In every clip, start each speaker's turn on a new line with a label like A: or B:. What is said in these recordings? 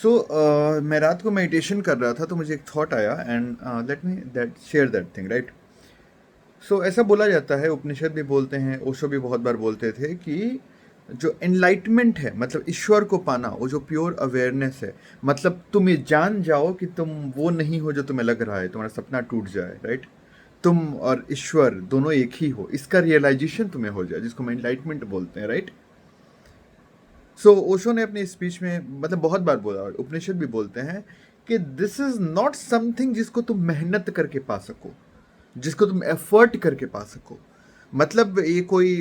A: मैं रात को मेडिटेशन कर रहा था तो मुझे एक थॉट आया and let me that share that thing, right? ऐसा बोला जाता है, उपनिषद भी बोलते हैं, ओशो भी बहुत बार बोलते थे कि जो एनलाइटमेंट है, मतलब ईश्वर को पाना, वो जो प्योर अवेयरनेस है, मतलब तुम ये जान जाओ कि तुम वो नहीं हो जो तुम्हें लग रहा है, तुम्हारा सपना टूट जाए, राइट? तुम और ईश्वर दोनों एक ही हो, इसका रियलाइजेशन तुम्हें हो जाए, जिसको हम एनलाइटमेंट बोलते हैं, राइट? ओशो ने अपनी स्पीच में मतलब बहुत बार बोला, और उपनिषद भी बोलते हैं कि दिस इज नॉट समथिंग जिसको तुम मेहनत करके पा सको, जिसको तुम एफर्ट करके पा सको। मतलब ये कोई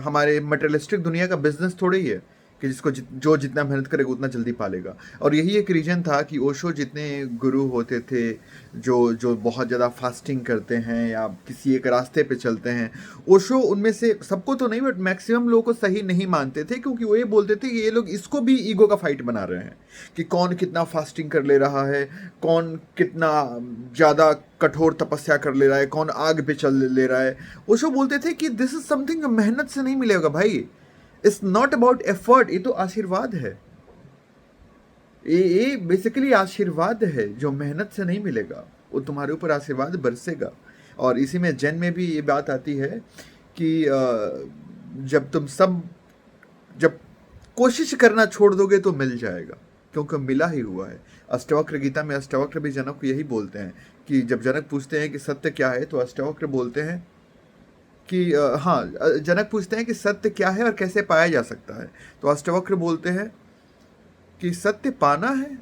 A: हमारे मटेरियलिस्टिक दुनिया का बिजनेस थोड़ी ही है कि जो जितना मेहनत करेगा उतना जल्दी पालेगा। और यही एक रीजन था कि ओशो जितने गुरु होते थे, जो जो बहुत ज़्यादा फास्टिंग करते हैं या किसी एक रास्ते पे चलते हैं, ओशो उनमें से सबको तो नहीं बट मैक्सिमम लोगों को सही नहीं मानते थे, क्योंकि वो ये बोलते थे कि ये लोग इसको भी ईगो का फाइट बना रहे हैं कि कौन कितना फास्टिंग कर ले रहा है, कौन कितना ज़्यादा कठोर तपस्या कर ले रहा है, कौन आग पे चल ले रहा है। ओशो बोलते थे कि दिस इज समथिंग जो मेहनत से नहीं मिलेगा भाई, इट्स नॉट अबाउट एफर्ट, ये तो आशीर्वाद है। ये बेसिकली आशीर्वाद है जो मेहनत से नहीं मिलेगा, वो तुम्हारे ऊपर आशीर्वाद बरसेगा। और इसी में जैन में भी ये बात आती है कि जब तुम सब जब कोशिश करना छोड़ दोगे तो मिल जाएगा, क्योंकि मिला ही हुआ है। अष्टावक्र गीता में अष्टावक्र भी जनक को यही बोलते हैं कि जब जनक पूछते हैं कि सत्य क्या है, तो अष्टावक्र बोलते हैं कि जनक पूछते हैं कि सत्य क्या है और कैसे पाया जा सकता है, तो अष्टावक्र बोलते हैं कि सत्य पाना है,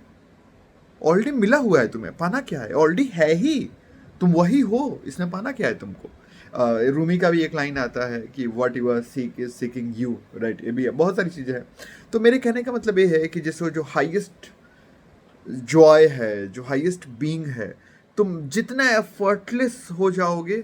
A: ऑलरेडी मिला हुआ है, तुम्हें पाना क्या है, ऑलरेडी है ही, तुम वही हो, इसमें पाना क्या है तुमको। रूमी का भी एक लाइन आता है कि what you are seek is seeking you, right? ये भी है, बहुत सारी चीज़ें हैं। तो मेरे कहने का मतलब ये है कि जैसे जो हाईएस्ट जॉय है, जो हाईएस्ट बीइंग है, तुम जितना एफर्टलेस हो जाओगे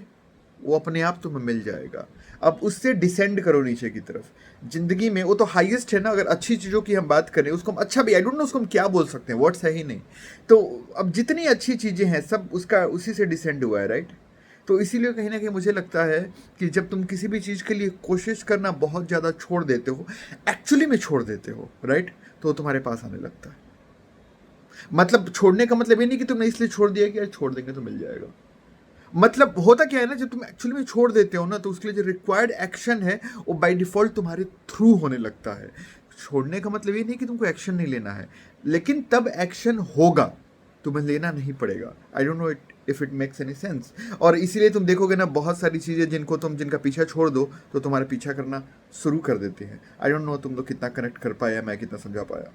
A: वो अपने आप तुम्हें मिल जाएगा। अब उससे डिसेंड करो नीचे की तरफ जिंदगी में, वो तो हाईएस्ट है ना। अगर अच्छी चीज़ों की हम बात करें, उसको हम अच्छा भी, आई डोंट नो उसको हम क्या बोल सकते हैं, वर्ड्स है ही नहीं। तो अब जितनी अच्छी चीज़ें हैं सब उसका उसी से डिसेंड हुआ है, राइट? तो इसीलिए कहीं ना कहीं मुझे लगता है कि जब तुम किसी भी चीज़ के लिए कोशिश करना बहुत ज़्यादा छोड़ देते हो, एक्चुअली में छोड़ देते हो, राइट, तो तुम्हारे पास आने लगता है। मतलब छोड़ने का मतलब ये नहीं कि तुमने इसलिए छोड़ दिया कि यार छोड़ देंगे तो मिल जाएगा। मतलब होता क्या है ना, जब तुम एक्चुअली में छोड़ देते हो ना, तो उसके लिए जो रिक्वायर्ड एक्शन है वो बाय डिफॉल्ट तुम्हारे थ्रू होने लगता है। छोड़ने का मतलब ये नहीं कि तुमको एक्शन नहीं लेना है, लेकिन तब एक्शन होगा, तुम्हें लेना नहीं पड़ेगा। I don't know if it makes any sense. और इसीलिए तुम देखोगे ना, बहुत सारी चीज़ें जिनका पीछा छोड़ दो तो तुम्हारा पीछा करना शुरू कर देते हैं। आई डोंट नो तुम लोग कितना कनेक्ट कर पाया, मैं कितना समझा पाया।